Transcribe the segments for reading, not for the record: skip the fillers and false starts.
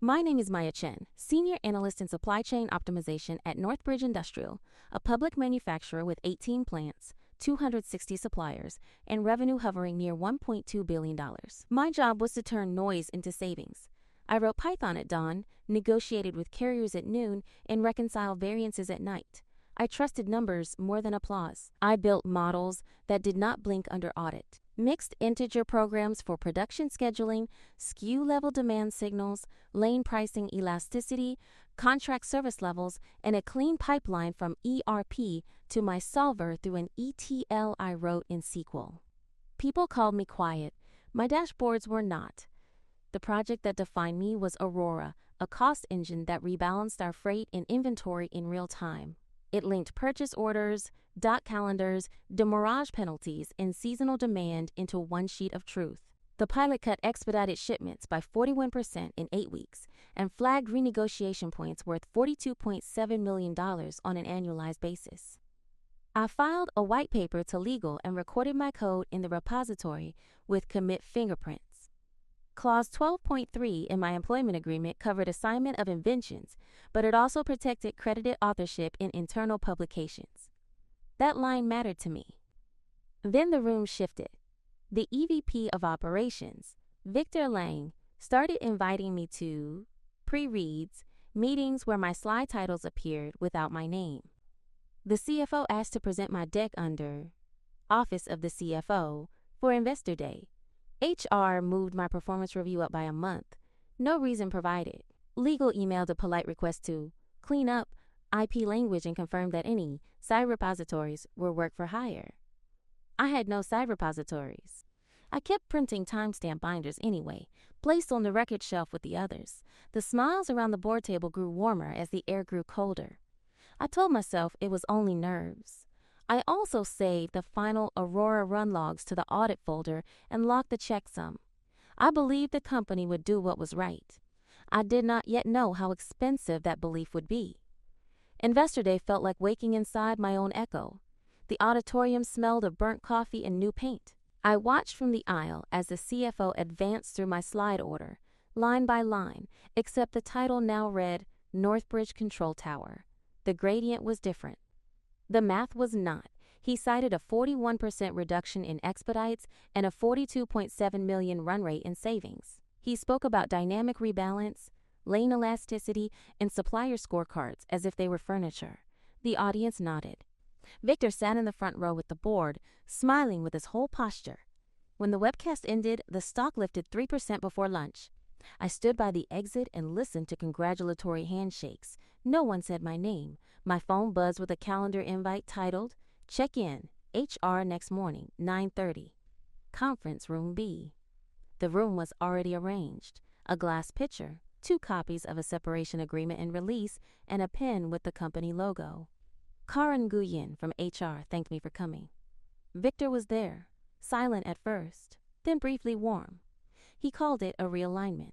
My name is Maya Chen, Senior Analyst in Supply Chain Optimization at Northbridge Industrial, a public manufacturer with 18 plants, 260 suppliers, and revenue hovering near $1.2 billion. My job was to turn noise into savings. I wrote Python at dawn, negotiated with carriers at noon, and reconciled variances at night. I trusted numbers more than applause. I built models that did not blink under audit. Mixed integer programs for production scheduling, SKU level demand signals, lane pricing elasticity, contract service levels, and a clean pipeline from ERP to my solver through an ETL I wrote in SQL. People called me quiet. My dashboards were not. The project that defined me was Aurora, a cost engine that rebalanced our freight and inventory in real time. It linked purchase orders, dot calendars, demurrage penalties, and seasonal demand into one sheet of truth. The pilot cut expedited shipments by 41% in 8 weeks and flagged renegotiation points worth $42.7 million on an annualized basis. I filed a white paper to legal and recorded my code in the repository with commit fingerprints. Clause 12.3 in my employment agreement covered assignment of inventions, but it also protected credited authorship in internal publications. That line mattered to me. Then the room shifted. The EVP of Operations, Victor Lang, started inviting me to pre-reads, meetings where my slide titles appeared without my name. The CFO asked to present my deck under Office of the CFO for Investor Day. HR moved my performance review up by a month. No reason provided. Legal emailed a polite request to clean up IP language and confirmed that any side repositories were work for hire. I had no side repositories. I kept printing timestamp binders anyway, placed on the record shelf with the others. The smiles around the board table grew warmer as the air grew colder. I told myself it was only nerves. I also saved the final Aurora run logs to the audit folder and locked the checksum. I believed the company would do what was right. I did not yet know how expensive that belief would be. Investor Day felt like waking inside my own echo. The auditorium smelled of burnt coffee and new paint. I watched from the aisle as the CFO advanced through my slide order, line by line, except the title now read Northbridge Control Tower. The gradient was different. The math was not. He cited a 41% reduction in expedites and a $42.7 million run rate in savings. He spoke about dynamic rebalance, lane elasticity, and supplier scorecards as if they were furniture. The audience nodded. Victor sat in the front row with the board, smiling with his whole posture. When the webcast ended, the stock lifted 3% before lunch. I stood by the exit and listened to congratulatory handshakes. No one said my name. My phone buzzed with a calendar invite titled, Check In, HR next morning, 9:30. Conference Room B. The room was already arranged. A glass pitcher, 2 copies of a separation agreement and release, and a pen with the company logo. Karen Nguyen from HR thanked me for coming. Victor was there, silent at first, then briefly warm. He called it a realignment.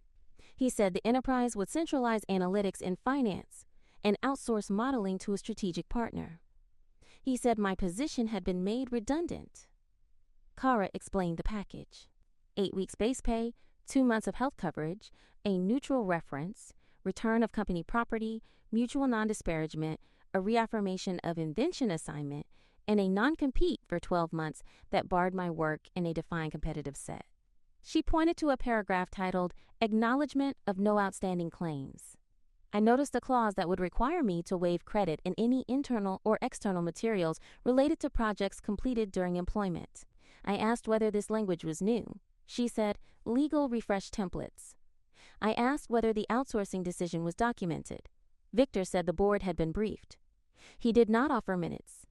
He said the enterprise would centralize analytics in finance and outsource modeling to a strategic partner. He said my position had been made redundant. Kara explained the package. 8 weeks base pay, 2 months of health coverage, a neutral reference, return of company property, mutual non-disparagement, a reaffirmation of invention assignment, and a non-compete for 12 months that barred my work in a defined competitive set. She pointed to a paragraph titled, Acknowledgement of No Outstanding Claims. I noticed a clause that would require me to waive credit in any internal or external materials related to projects completed during employment. I asked whether this language was new. She said, legal refresh templates. I asked whether the outsourcing decision was documented. Victor said the board had been briefed. He did not offer minutes.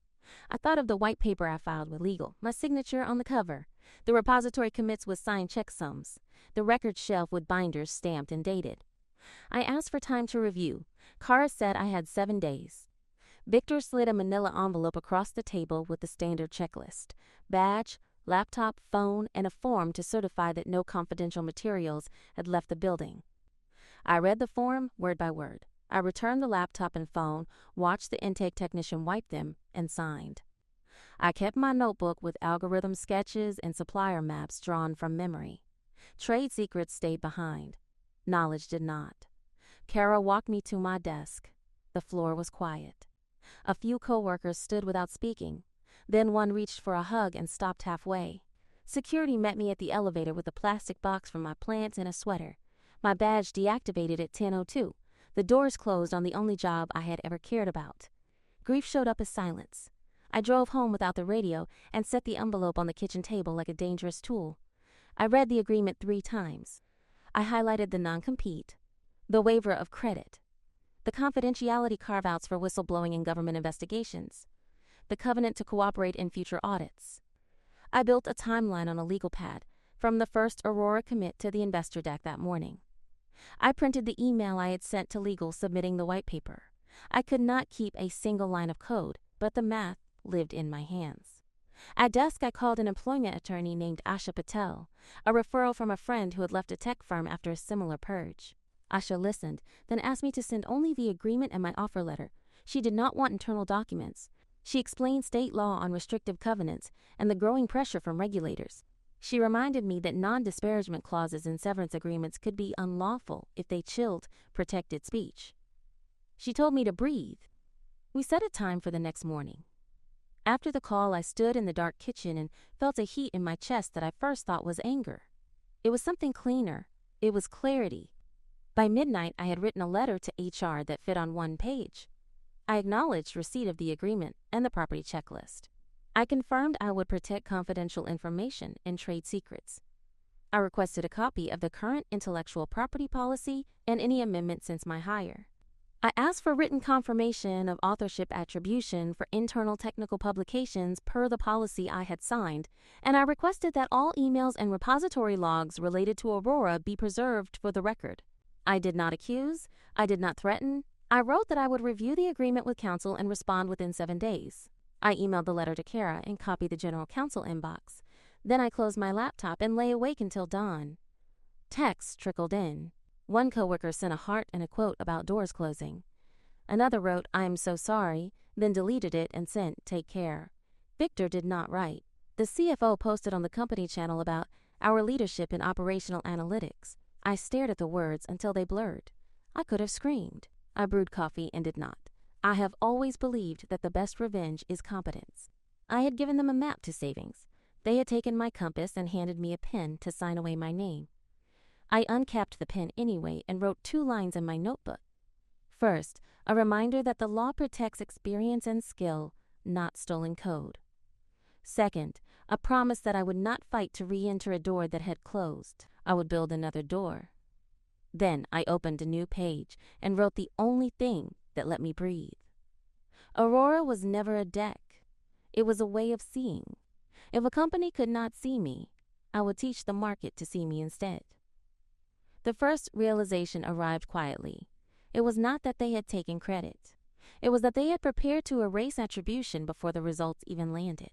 I thought of the white paper I filed with legal, my signature on the cover. The repository commits with signed checksums. The record shelf with binders stamped and dated. I asked for time to review. Kara said I had 7 days. Victor slid a manila envelope across the table with the standard checklist. Badge, laptop, phone, and a form to certify that no confidential materials had left the building. I read the form word by word. I returned the laptop and phone, watched the intake technician wipe them, and signed. I kept my notebook with algorithm sketches and supplier maps drawn from memory. Trade secrets stayed behind. Knowledge did not. Kara walked me to my desk. The floor was quiet. A few coworkers stood without speaking. Then one reached for a hug and stopped halfway. Security met me at the elevator with a plastic box for my plants and a sweater. My badge deactivated at 10:02. The doors closed on the only job I had ever cared about. Grief showed up as silence. I drove home without the radio and set the envelope on the kitchen table like a dangerous tool. I read the agreement 3 times. I highlighted the non-compete, the waiver of credit, the confidentiality carve-outs for whistleblowing and government investigations, the covenant to cooperate in future audits. I built a timeline on a legal pad, from the first Aurora commit to the investor deck that morning. I printed the email I had sent to legal submitting the white paper. I could not keep a single line of code, but the math lived in my hands. At dusk, I called an employment attorney named Asha Patel, a referral from a friend who had left a tech firm after a similar purge. Asha listened, then asked me to send only the agreement and my offer letter. She did not want internal documents. She explained state law on restrictive covenants and the growing pressure from regulators. She reminded me that non-disparagement clauses in severance agreements could be unlawful if they chilled protected speech. She told me to breathe. We set a time for the next morning. After the call, I stood in the dark kitchen and felt a heat in my chest that I first thought was anger. It was something cleaner. It was clarity. By midnight, I had written a letter to HR that fit on 1 page. I acknowledged receipt of the agreement and the property checklist. I confirmed I would protect confidential information and trade secrets. I requested a copy of the current intellectual property policy and any amendments since my hire. I asked for written confirmation of authorship attribution for internal technical publications per the policy I had signed, and I requested that all emails and repository logs related to Aurora be preserved for the record. I did not accuse. I did not threaten. I wrote that I would review the agreement with counsel and respond within 7 days. I emailed the letter to Kara and copied the general counsel inbox. Then I closed my laptop and lay awake until dawn. Texts trickled in. One coworker sent a heart and a quote about doors closing. Another wrote, "I am so sorry," then deleted it and sent, "Take care." Victor did not write. The CFO posted on the company channel about our leadership in operational analytics. I stared at the words until they blurred. I could have screamed. I brewed coffee and did not. I have always believed that the best revenge is competence. I had given them a map to savings. They had taken my compass and handed me a pen to sign away my name. I uncapped the pen anyway and wrote 2 lines in my notebook. First, a reminder that the law protects experience and skill, not stolen code. Second, a promise that I would not fight to re-enter a door that had closed. I would build another door. Then I opened a new page and wrote the only thing that let me breathe. Aurora was never a deck. It was a way of seeing. If a company could not see me, I would teach the market to see me instead. The first realization arrived quietly. It was not that they had taken credit. It was that they had prepared to erase attribution before the results even landed.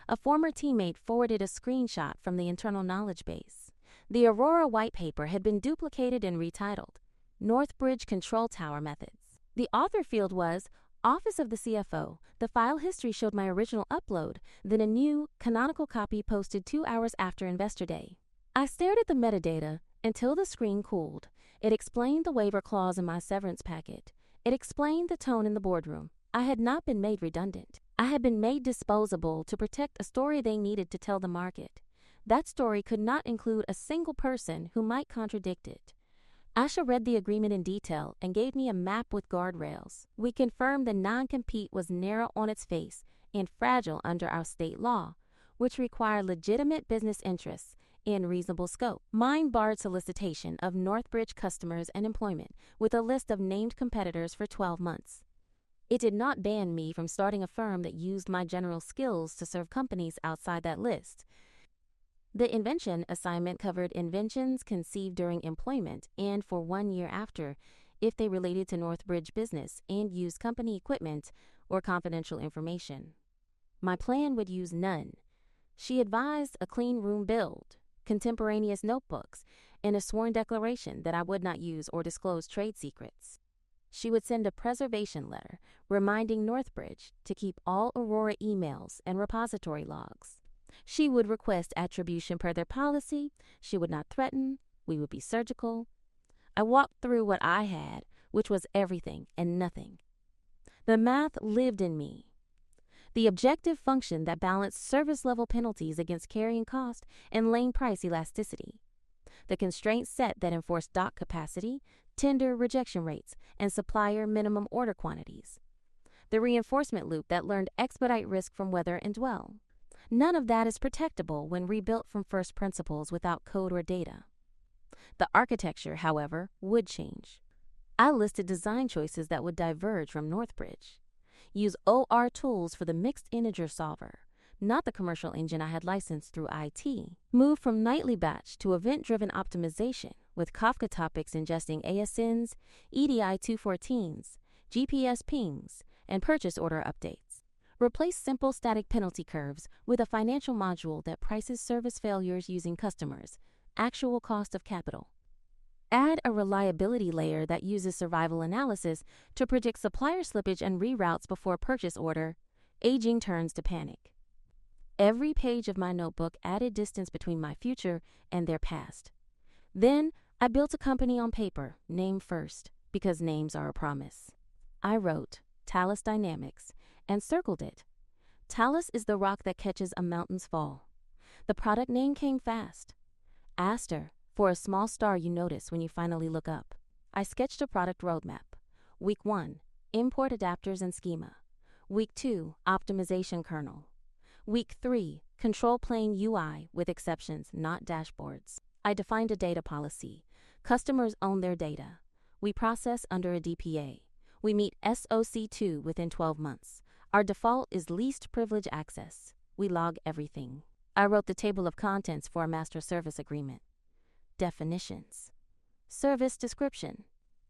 A former teammate forwarded a screenshot from the internal knowledge base. The Aurora white paper had been duplicated and retitled Northbridge Control Tower Methods. The author field was Office of the CFO. The file history showed my original upload, then a new, canonical copy posted 2 hours after Investor Day. I stared at the metadata until the screen cooled. It explained the waiver clause in my severance packet. It explained the tone in the boardroom. I had not been made redundant. I had been made disposable to protect a story they needed to tell the market. That story could not include a single person who might contradict it. Asha read the agreement in detail and gave me a map with guardrails. We confirmed the non-compete was narrow on its face and fragile under our state law, which required legitimate business interests in reasonable scope. Mine barred solicitation of Northbridge customers and employment with a list of named competitors for 12 months. It did not ban me from starting a firm that used my general skills to serve companies outside that list. The invention assignment covered inventions conceived during employment and for 1 year after if they related to Northbridge business and used company equipment or confidential information. My plan would use none. She advised a clean room build, contemporaneous notebooks, and a sworn declaration that I would not use or disclose trade secrets. She would send a preservation letter reminding Northbridge to keep all Aurora emails and repository logs. She would request attribution per their policy. She would not threaten. We would be surgical. I walked through what I had, which was everything and nothing. The math lived in me. The objective function that balanced service level penalties against carrying cost and lane price elasticity. The constraint set that enforced dock capacity, tender rejection rates, and supplier minimum order quantities. The reinforcement loop that learned expedite risk from weather and dwell. None of that is protectable when rebuilt from first principles without code or data. The architecture, however, would change. I listed design choices that would diverge from Northbridge. Use OR tools for the mixed integer solver, not the commercial engine I had licensed through IT. Move from nightly batch to event-driven optimization with Kafka topics ingesting ASNs, EDI 214s, GPS pings, and purchase order updates. Replace simple static penalty curves with a financial module that prices service failures using customers' actual cost of capital. Add a reliability layer that uses survival analysis to predict supplier slippage and reroutes before purchase order. Aging turns to panic. Every page of my notebook added distance between my future and their past. Then I built a company on paper, name first, because names are a promise. I wrote Talus Dynamics and circled it. Talus is the rock that catches a mountain's fall. The product name came fast. Aster, for a small star you notice when you finally look up. I sketched a product roadmap. Week 1, import adapters and schema. Week 2, optimization kernel. Week 3, control plane UI with exceptions, not dashboards. I defined a data policy. Customers own their data. We process under a DPA. We meet SOC2 within 12 months. Our default is least privilege access. We log everything. I wrote the table of contents for a master service agreement. Definitions. Service description.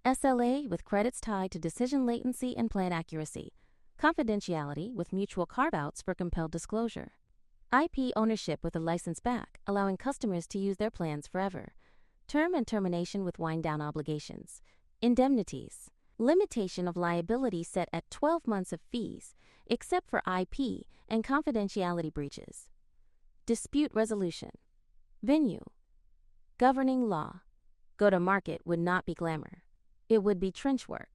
SLA with credits tied to decision latency and plan accuracy. Confidentiality with mutual carve-outs for compelled disclosure. IP ownership with a license back, allowing customers to use their plans forever. Term and termination with wind-down obligations. Indemnities. Limitation of liability set at 12 months of fees, except for IP and confidentiality breaches. Dispute resolution. Venue. Governing law. Go-to-market would not be glamour. It would be trench work.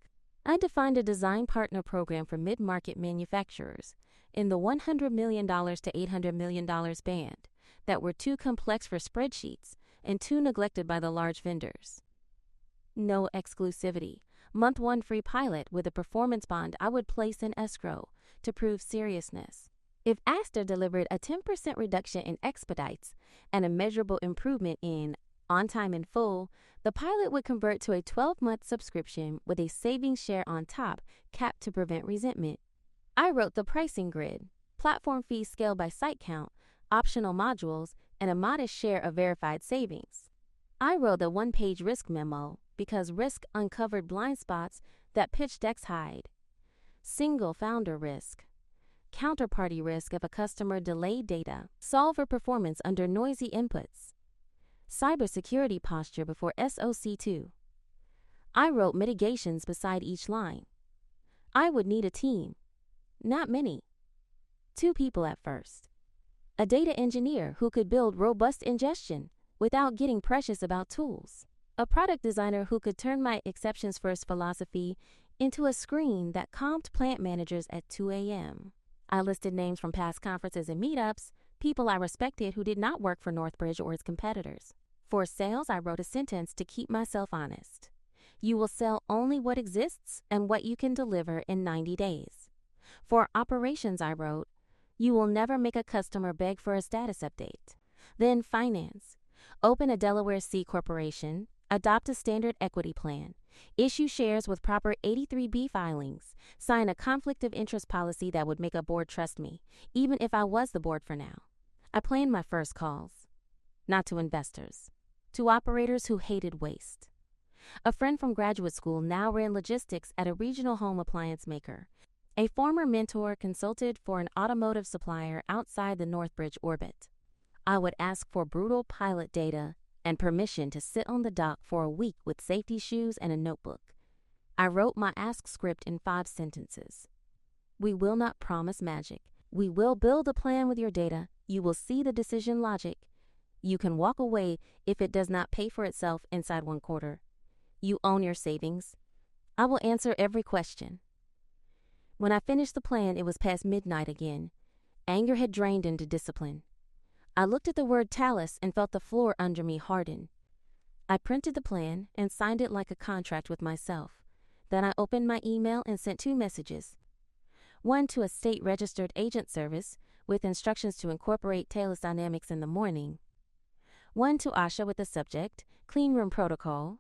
I defined a design partner program for mid-market manufacturers in the $100 million to $800 million band that were too complex for spreadsheets and too neglected by the large vendors. No exclusivity. Month 1 free pilot with a performance bond I would place in escrow to prove seriousness. If Aster delivered a 10% reduction in expedites and a measurable improvement in on time in full, the pilot would convert to a 12-month subscription with a savings share on top, capped to prevent resentment. I wrote the pricing grid, platform fees scaled by site count, optional modules, and a modest share of verified savings. I wrote a one-page risk memo because risk uncovered blind spots that pitch decks hide. Single founder risk. Counterparty risk if a customer delayed data. Solver performance under noisy inputs. Cybersecurity posture before SOC2. I wrote mitigations beside each line. I would need a team. Not many. 2 people at first. A data engineer who could build robust ingestion without getting precious about tools. A product designer who could turn my exceptions first philosophy into a screen that calmed plant managers at 2 a.m. I listed names from past conferences and meetups, people I respected who did not work for Northbridge or its competitors. For sales, I wrote a sentence to keep myself honest. You will sell only what exists and what you can deliver in 90 days. For operations, I wrote, you will never make a customer beg for a status update. Then finance. Open a Delaware C corporation, adopt a standard equity plan, issue shares with proper 83B filings, sign a conflict of interest policy that would make a board trust me, even if I was the board for now. I planned my first calls, not to investors, to operators who hated waste. A friend from graduate school now ran logistics at a regional home appliance maker. A former mentor consulted for an automotive supplier outside the Northbridge orbit. I would ask for brutal pilot data and permission to sit on the dock for a week with safety shoes and a notebook. I wrote my ask script in 5 sentences. We will not promise magic. We will build a plan with your data. You will see the decision logic. You can walk away if it does not pay for itself inside 1 quarter. You own your savings. I will answer every question. When I finished the plan, it was past midnight again. Anger had drained into discipline. I looked at the word Talus and felt the floor under me harden. I printed the plan and signed it like a contract with myself. Then I opened my email and sent 2 messages. One to a state-registered agent service with instructions to incorporate Talus Dynamics in the morning. One to Asha with the subject, Clean Room Protocol,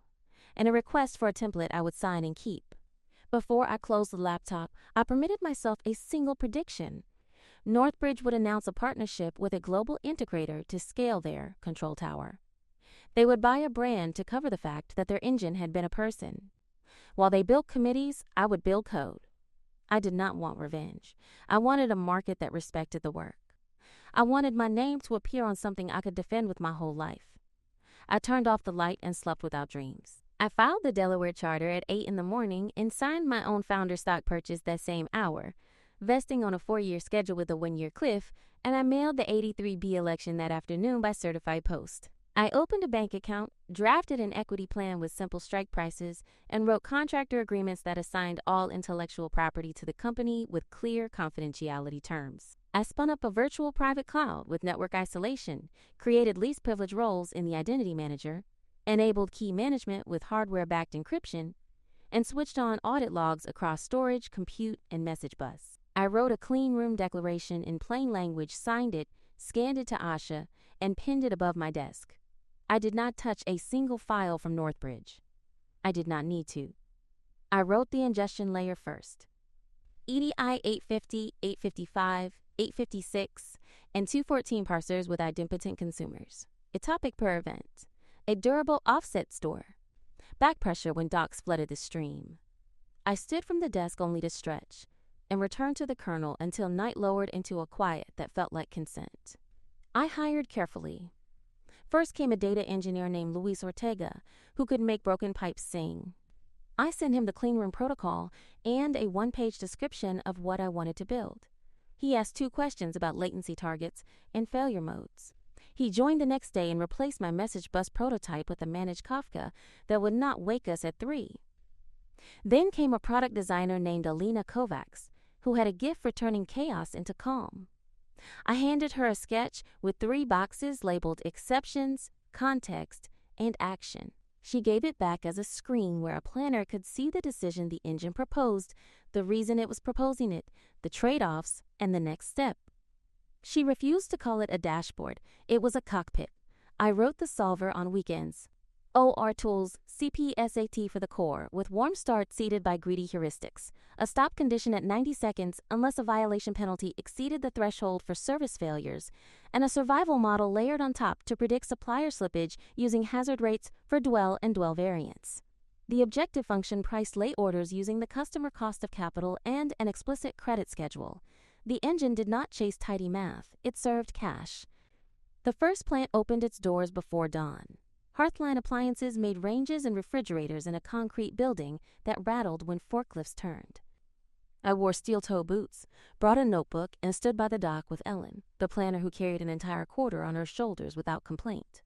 and a request for a template I would sign and keep. Before I closed the laptop, I permitted myself a single prediction. Northbridge would announce a partnership with a global integrator to scale their control tower. They would buy a brand to cover the fact that their engine had been a person. While they built committees, I would build code. I did not want revenge. I wanted a market that respected the work. I wanted my name to appear on something I could defend with my whole life. I turned off the light and slept without dreams. I filed the Delaware charter at 8 in the morning and signed my own founder stock purchase that same hour, vesting on a 4-year schedule with a 1-year cliff, and I mailed the 83B election that afternoon by certified post. I opened a bank account, drafted an equity plan with simple strike prices, and wrote contractor agreements that assigned all intellectual property to the company with clear confidentiality terms. I spun up a virtual private cloud with network isolation, created least privilege roles in the identity manager, enabled key management with hardware-backed encryption, and switched on audit logs across storage, compute, and message bus. I wrote a clean room declaration in plain language, signed it, scanned it to Asha, and pinned it above my desk. I did not touch a single file from Northbridge. I did not need to. I wrote the ingestion layer first. EDI 850, 855, 856, and 214 parsers with idempotent consumers. A topic per event. A durable offset store. Back pressure when docs flooded the stream. I stood from the desk only to stretch and returned to the kernel until night lowered into a quiet that felt like consent. I hired carefully. First came a data engineer named Luis Ortega, who could make broken pipes sing. I sent him the clean room protocol and a 1-page description of what I wanted to build. He asked 2 questions about latency targets and failure modes. He joined the next day and replaced my message bus prototype with a managed Kafka that would not wake us at 3. Then came a product designer named Alina Kovacs, who had a gift for turning chaos into calm. I handed her a sketch with 3 boxes labeled exceptions, context, and action. She gave it back as a screen where a planner could see the decision the engine proposed, the reason it was proposing it, the trade-offs, and the next step. She refused to call it a dashboard. It was a cockpit. I wrote the solver on weekends. OR tools, CPSAT for the core, with warm start seeded by greedy heuristics. A stop condition at 90 seconds unless a violation penalty exceeded the threshold for service failures, and a survival model layered on top to predict supplier slippage using hazard rates for dwell and dwell variance. The objective function priced late orders using the customer cost of capital and an explicit credit schedule. The engine did not chase tidy math. It served cash. The first plant opened its doors before dawn. Hearthline Appliances made ranges and refrigerators in a concrete building that rattled when forklifts turned. I wore steel-toe boots, brought a notebook, and stood by the dock with Ellen, the planner who carried an entire quarter on her shoulders without complaint.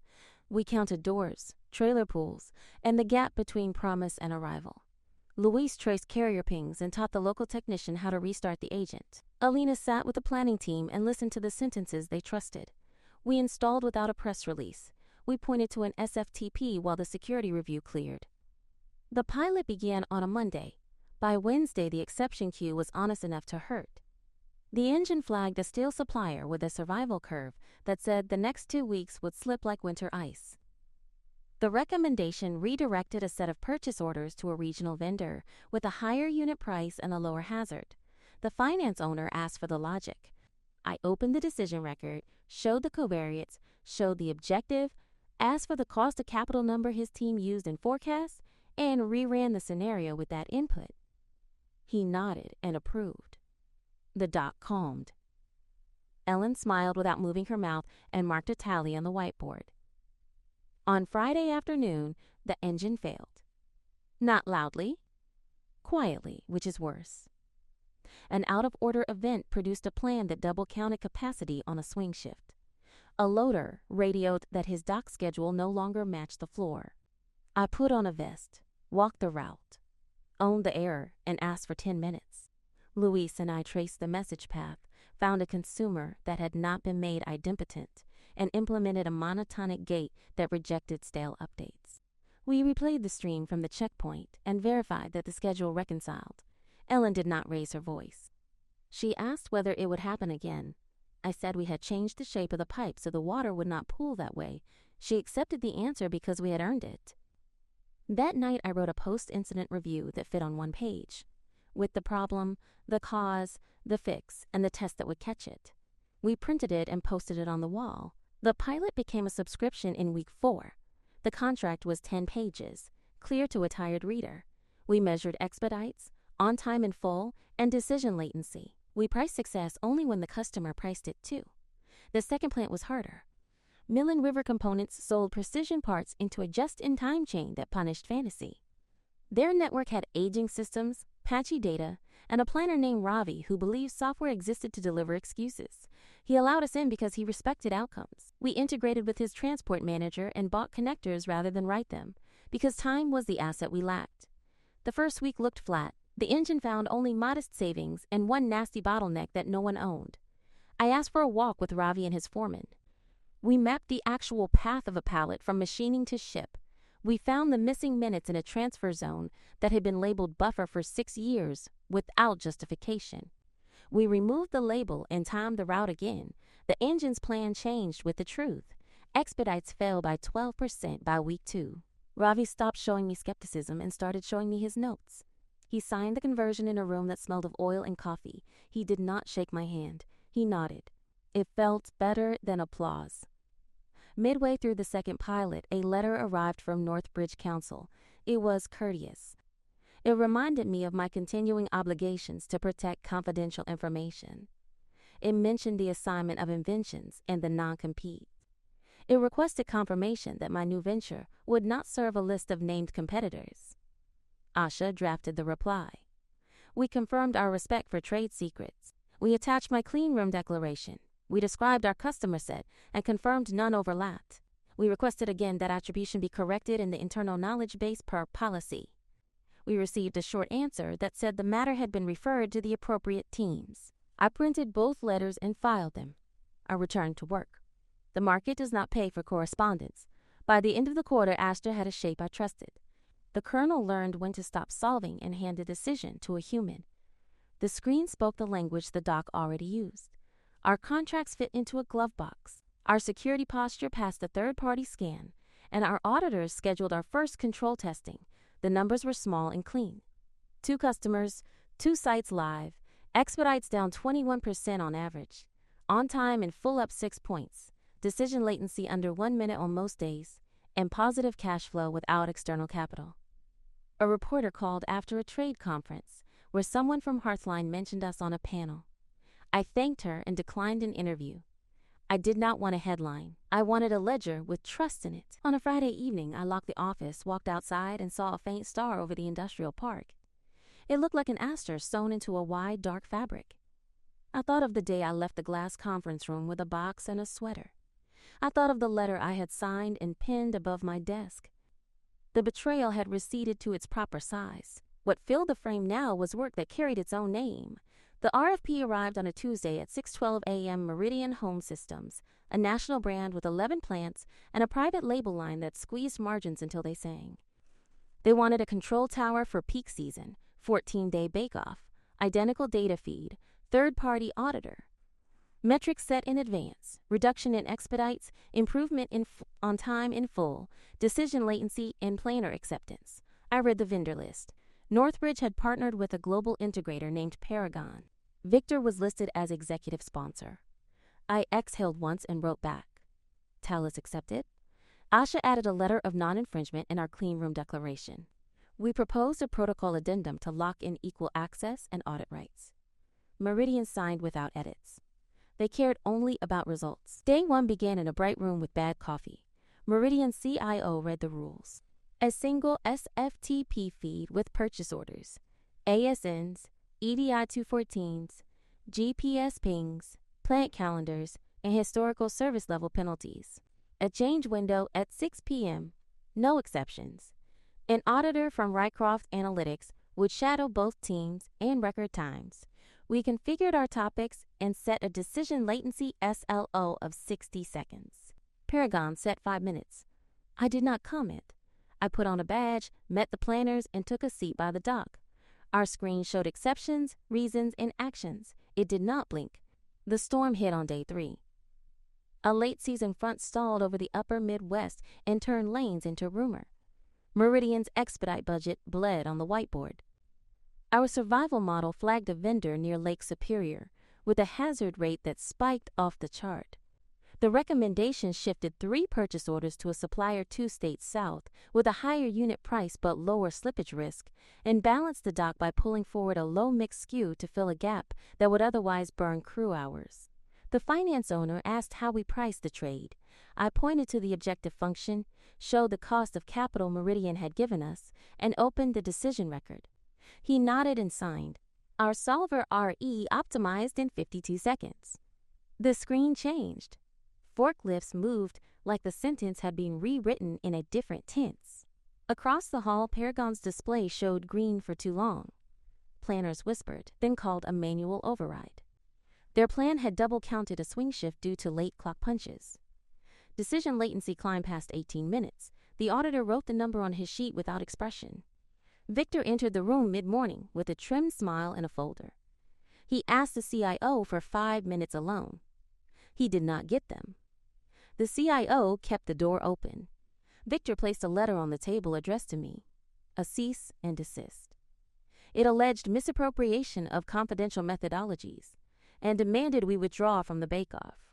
We counted doors, trailer pools, and the gap between promise and arrival. Luis traced carrier pings and taught the local technician how to restart the agent. Alina sat with the planning team and listened to the sentences they trusted. We installed without a press release. We pointed to an SFTP while the security review cleared. The pilot began on a Monday. By Wednesday, the exception queue was honest enough to hurt. The engine flagged a steel supplier with a survival curve that said the next 2 weeks would slip like winter ice. The recommendation redirected a set of purchase orders to a regional vendor with a higher unit price and a lower hazard. The finance owner asked for the logic. I opened the decision record, showed the covariates, showed the objective, asked for the cost of capital number his team used in forecasts, and reran the scenario with that input. He nodded and approved. The doc calmed. Ellen smiled without moving her mouth and marked a tally on the whiteboard. On Friday afternoon, the engine failed. Not loudly, quietly, which is worse. An out-of-order event produced a plan that double-counted capacity on a swing shift. A loader radioed that his dock schedule no longer matched the floor. I put on a vest. walk the route, own the error, and ask for 10 minutes. Luis and I traced the message path, found a consumer that had not been made idempotent, and implemented a monotonic gate that rejected stale updates. We replayed the stream from the checkpoint and verified that the schedule reconciled. Ellen did not raise her voice. She asked whether it would happen again. I said we had changed the shape of the pipe so the water would not pool that way. She accepted the answer because we had earned it. That night, I wrote a post-incident review that fit on one page, with the problem, the cause, the fix, and the test that would catch it. We printed it and posted it on the wall. The pilot became a subscription in week 4. The contract was 10 pages, clear to a tired reader. We measured expedites, on time in full, and decision latency. We priced success only when the customer priced it too. The second plant was harder. Millen River Components sold precision parts into a just-in-time chain that punished fantasy. Their network had aging systems, patchy data, and a planner named Ravi who believed software existed to deliver excuses. He allowed us in because he respected outcomes. We integrated with his transport manager and bought connectors rather than write them, because time was the asset we lacked. The first week looked flat. The engine found only modest savings and one nasty bottleneck that no one owned. I asked for a walk with Ravi and his foreman. We mapped the actual path of a pallet from machining to ship. We found the missing minutes in a transfer zone that had been labeled buffer for 6 years without justification. We removed the label and timed the route again. The engine's plan changed with the truth. Expedites fell by 12% by week 2. Ravi stopped showing me skepticism and started showing me his notes. He signed the conversion in a room that smelled of oil and coffee. He did not shake my hand. He nodded. It felt better than applause. Midway through the second pilot, a letter arrived from Northbridge Council. It was courteous. It reminded me of my continuing obligations to protect confidential information. It mentioned the assignment of inventions and the non-compete. It requested confirmation that my new venture would not serve a list of named competitors. Asha drafted the reply. We confirmed our respect for trade secrets. We attached my clean room declaration. We described our customer set and confirmed none overlapped. We requested again that attribution be corrected in the internal knowledge base per policy. We received a short answer that said the matter had been referred to the appropriate teams. I printed both letters and filed them. I returned to work. The market does not pay for correspondence. By the end of the quarter, Astor had a shape I trusted. The colonel learned when to stop solving and hand a decision to a human. The screen spoke the language the doc already used. Our contracts fit into a glove box. Our security posture passed a third-party scan, and our auditors scheduled our first control testing. The numbers were small and clean. 2 customers, 2 sites live, expedites down 21% on average, on time and full up 6 points, decision latency under 1 minute on most days, and positive cash flow without external capital. A reporter called after a trade conference where someone from Hearthline mentioned us on a panel. I thanked her and declined an interview. I did not want a headline. I wanted a ledger with trust in it. On a Friday evening, I locked the office, walked outside, and saw a faint star over the industrial park. It looked like an aster sewn into a wide, dark fabric. I thought of the day I left the glass conference room with a box and a sweater. I thought of the letter I had signed and pinned above my desk. The betrayal had receded to its proper size. What filled the frame now was work that carried its own name. The RFP arrived on a Tuesday at 6:12 a.m. Meridian Home Systems, a national brand with 11 plants and a private label line that squeezed margins until they sang. They wanted a control tower for peak season, 14-day bake-off, identical data feed, third-party auditor. Metrics set in advance, reduction in expedites, improvement in on time in full, decision latency, and planner acceptance. I read the vendor list. Northbridge had partnered with a global integrator named Paragon. Victor was listed as executive sponsor. I exhaled once and wrote back. Talis accepted. Asha added a letter of non-infringement in our clean room declaration. We proposed a protocol addendum to lock in equal access and audit rights. Meridian signed without edits. They cared only about results. Day 1 began in a bright room with bad coffee. Meridian CIO read the rules. A single SFTP feed with purchase orders, ASNs, EDI 214s, GPS pings, plant calendars, and historical service level penalties. A change window at 6 p.m. No exceptions. An auditor from Rycroft Analytics would shadow both teams and record times. We configured our topics and set a decision latency SLO of 60 seconds. Paragon set 5 minutes. I did not comment. I put on a badge, met the planners, and took a seat by the dock. Our screen showed exceptions, reasons, and actions. It did not blink. The storm hit on day 3. A late-season front stalled over the upper Midwest and turned lanes into rumor. Meridian's expedite budget bled on the whiteboard. Our survival model flagged a vendor near Lake Superior with a hazard rate that spiked off the chart. The recommendation shifted 3 purchase orders to a supplier 2 states south with a higher unit price but lower slippage risk, and balanced the dock by pulling forward a low mix SKU to fill a gap that would otherwise burn crew hours. The finance owner asked how we priced the trade. I pointed to the objective function, showed the cost of capital Meridian had given us, and opened the decision record. He nodded and signed. Our solver RE optimized in 52 seconds. The screen changed. Forklifts moved like the sentence had been rewritten in a different tense. Across the hall, Paragon's display showed green for too long. Planners whispered, then called a manual override. Their plan had double-counted a swing shift due to late clock punches. Decision latency climbed past 18 minutes. The auditor wrote the number on his sheet without expression. Victor entered the room mid-morning with a trimmed smile and a folder. He asked the CIO for 5 minutes alone. He did not get them. The CIO kept the door open. Victor placed a letter on the table addressed to me, a cease and desist. It alleged misappropriation of confidential methodologies and demanded we withdraw from the bake-off.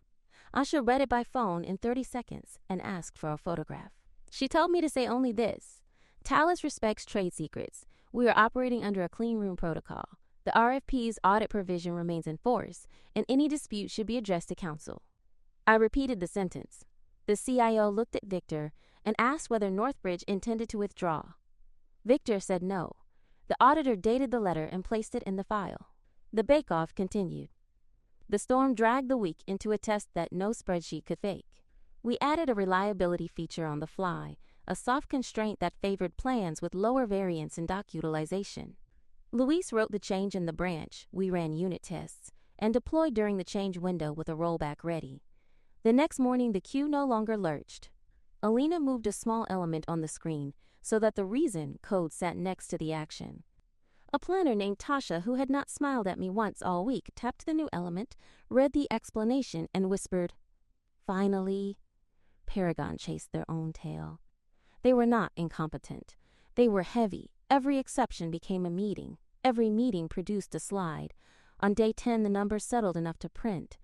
Asha read it by phone in 30 seconds and asked for a photograph. She told me to say only this: Thales respects trade secrets. We are operating under a clean room protocol. The RFP's audit provision remains in force, and any dispute should be addressed to counsel. I repeated the sentence. The CIO looked at Victor and asked whether Northbridge intended to withdraw. Victor said no. The auditor dated the letter and placed it in the file. The bake-off continued. The storm dragged the week into a test that no spreadsheet could fake. We added a reliability feature on the fly, a soft constraint that favored plans with lower variance in dock utilization. Luis wrote the change in the branch. We ran unit tests and deployed during the change window with a rollback ready. The next morning, the queue no longer lurched. Alina moved a small element on the screen so that the reason code sat next to the action. A planner named Tasha, who had not smiled at me once all week, tapped the new element, read the explanation, and whispered, "Finally." Paragon chased their own tail. They were not incompetent. They were heavy. Every exception became a meeting. Every meeting produced a slide. On day 10, the numbers settled enough to print.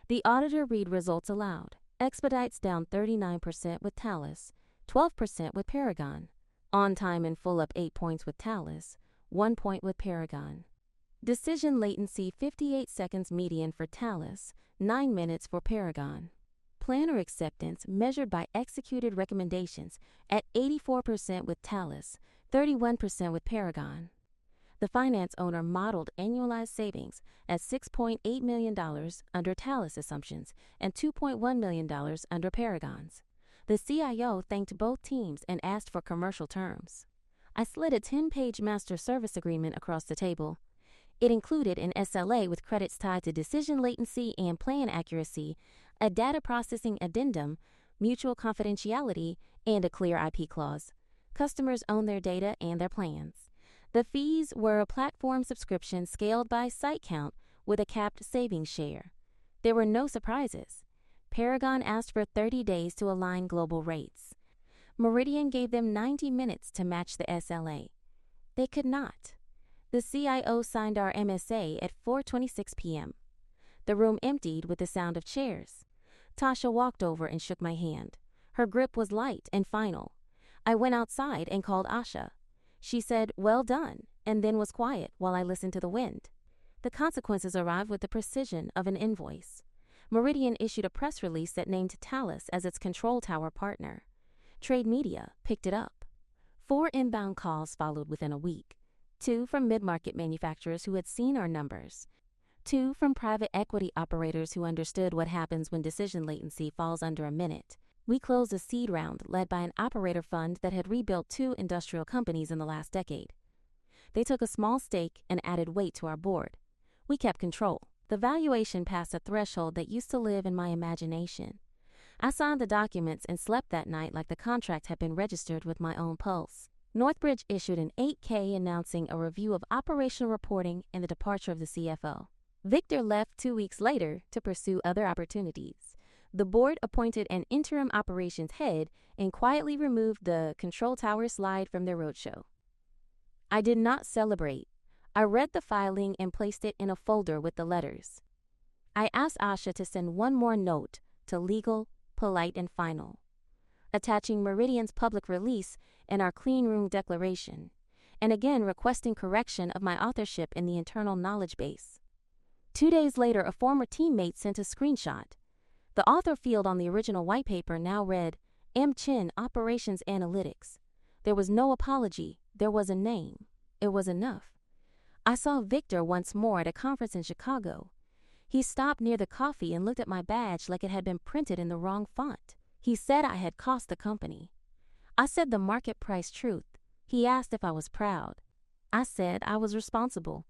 The auditor read results aloud. Expedites down 39% with Thales, 12% with Paragon. On time and full up 8 points with Thales, 1 point with Paragon. Decision latency 58 seconds median for Thales, 9 minutes for Paragon. Planner acceptance measured by executed recommendations at 84% with Thales, 31% with Paragon. The finance owner modeled annualized savings at $6.8 million under Thales assumptions and $2.1 million under Paragon's. The CIO thanked both teams and asked for commercial terms. I slid a 10-page master service agreement across the table. It included an SLA with credits tied to decision latency and plan accuracy, a data processing addendum, mutual confidentiality, and a clear IP clause. Customers own their data and their plans. The fees were a platform subscription scaled by site count with a capped savings share. There were no surprises. Paragon asked for 30 days to align global rates. Meridian gave them 90 minutes to match the SLA. They could not. The CIO signed our MSA at 4:26 p.m. The room emptied with the sound of chairs. Tasha walked over and shook my hand. Her grip was light and final. I went outside and called Asha. She said, "Well done," and then was quiet while I listened to the wind. The consequences arrived with the precision of an invoice. Meridian issued a press release that named Thales as its control tower partner. Trade media picked it up. 4 inbound calls followed within a week. 2 from mid-market manufacturers who had seen our numbers. 2 from private equity operators who understood what happens when decision latency falls under a minute. We closed a seed round led by an operator fund that had rebuilt 2 industrial companies in the last decade. They took a small stake and added weight to our board. We kept control. The valuation passed a threshold that used to live in my imagination. I signed the documents and slept that night like the contract had been registered with my own pulse. Northbridge issued an 8K announcing a review of operational reporting and the departure of the CFO. Victor left 2 weeks later to pursue other opportunities. The board appointed an interim operations head and quietly removed the control tower slide from their roadshow. I did not celebrate. I read the filing and placed it in a folder with the letters. I asked Asha to send one more note to legal, polite, and final, attaching Meridian's public release and our clean room declaration, and again requesting correction of my authorship in the internal knowledge base. 2 days later, a former teammate sent a screenshot. The author field on the original white paper now read, M. Chin, Operations Analytics. There was no apology. There was a name. It was enough. I saw Victor once more at a conference in Chicago. He stopped near the coffee and looked at my badge like it had been printed in the wrong font. He said I had cost the company. I said the market price truth. He asked if I was proud. I said I was responsible.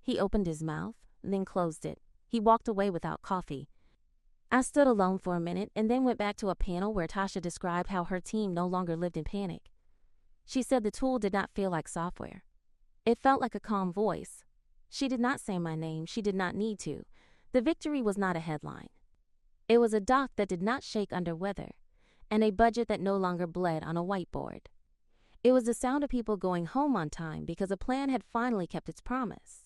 He opened his mouth, then closed it. He walked away without coffee. I stood alone for a minute and then went back to a panel where Tasha described how her team no longer lived in panic. She said the tool did not feel like software. It felt like a calm voice. She did not say my name. She did not need to. The victory was not a headline. It was a dock that did not shake under weather, and a budget that no longer bled on a whiteboard. It was the sound of people going home on time because a plan had finally kept its promise.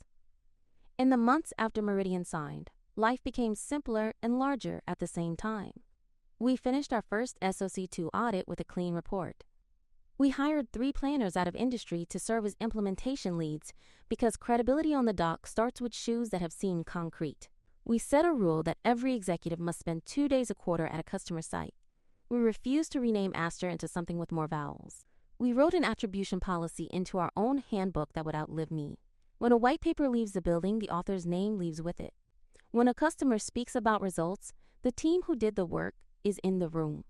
In the months after Meridian signed, life became simpler and larger at the same time. We finished our first SOC2 audit with a clean report. We hired 3 planners out of industry to serve as implementation leads because credibility on the dock starts with shoes that have seen concrete. We set a rule that every executive must spend 2 days a quarter at a customer site. We refused to rename Aster into something with more vowels. We wrote an attribution policy into our own handbook that would outlive me. When a white paper leaves the building, the author's name leaves with it. When a customer speaks about results, the team who did the work is in the room.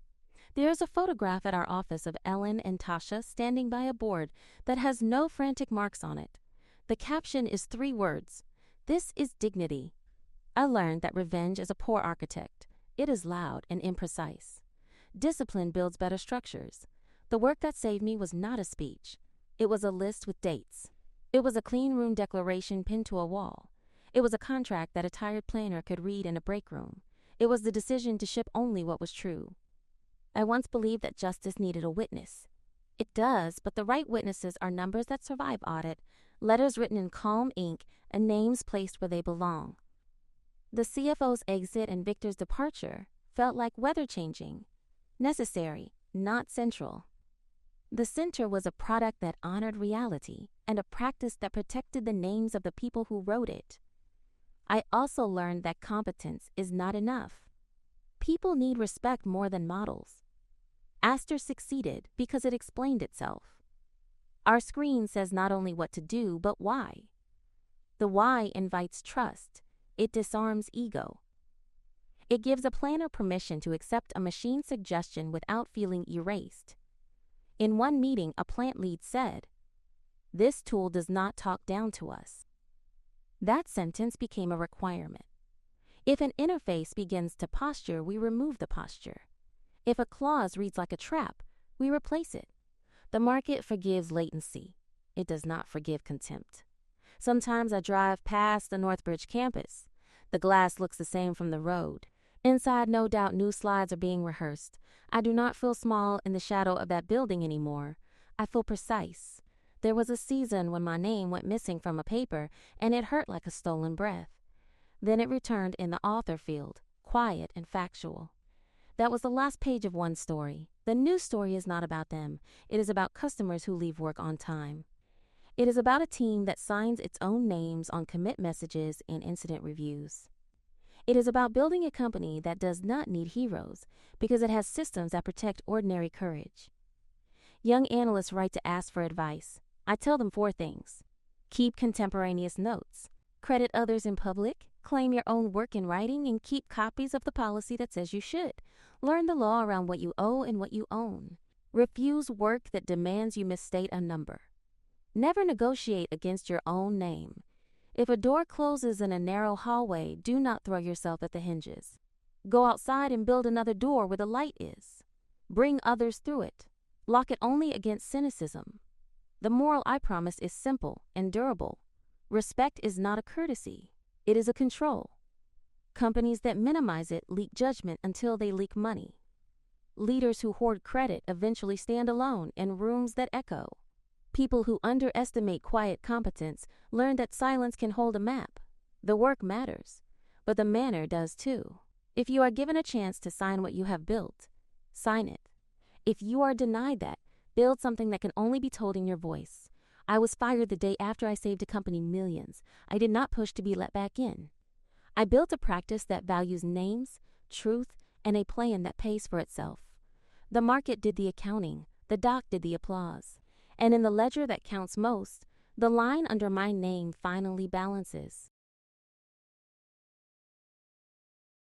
There is a photograph at our office of Ellen and Tasha standing by a board that has no frantic marks on it. The caption is 3 words. This is dignity. I learned that revenge is a poor architect. It is loud and imprecise. Discipline builds better structures. The work that saved me was not a speech. It was a list with dates. It was a clean room declaration pinned to a wall. It was a contract that a tired planner could read in a break room. It was the decision to ship only what was true. I once believed that justice needed a witness. It does, but the right witnesses are numbers that survive audit, letters written in calm ink, and names placed where they belong. The CFO's exit and Victor's departure felt like weather changing. Necessary, not central. The center was a product that honored reality and a practice that protected the names of the people who wrote it. I also learned that competence is not enough. People need respect more than models. Aster succeeded because it explained itself. Our screen says not only what to do, but why. The why invites trust. It disarms ego. It gives a planner permission to accept a machine suggestion without feeling erased. In one meeting, a plant lead said, "This tool does not talk down to us." That sentence became a requirement. If an interface begins to posture, we remove the posture. If a clause reads like a trap, we replace it. The market forgives latency. It does not forgive contempt. Sometimes I drive past the Northbridge campus. The glass looks the same from the road. Inside, no doubt, new slides are being rehearsed. I do not feel small in the shadow of that building anymore. I feel precise. There was a season when my name went missing from a paper, and it hurt like a stolen breath. Then it returned in the author field, quiet and factual. That was the last page of one story. The new story is not about them. It is about customers who leave work on time. It is about a team that signs its own names on commit messages and incident reviews. It is about building a company that does not need heroes because it has systems that protect ordinary courage. Young analysts write to ask for advice. I tell them 4 things. Keep contemporaneous notes. Credit others in public. Claim your own work in writing and keep copies of the policy that says you should. Learn the law around what you owe and what you own. Refuse work that demands you misstate a number. Never negotiate against your own name. If a door closes in a narrow hallway, do not throw yourself at the hinges. Go outside and build another door where the light is. Bring others through it. Lock it only against cynicism. The moral I promise is simple and durable. Respect is not a courtesy. It is a control. Companies that minimize it leak judgment until they leak money. Leaders who hoard credit eventually stand alone in rooms that echo. People who underestimate quiet competence learn that silence can hold a map. The work matters, but the manner does too. If you are given a chance to sign what you have built, sign it. If you are denied that, build something that can only be told in your voice. I was fired the day after I saved a company millions. I did not push to be let back in. I built a practice that values names, truth, and a plan that pays for itself. The market did the accounting, the doc did the applause. And in the ledger that counts most, the line under my name finally balances.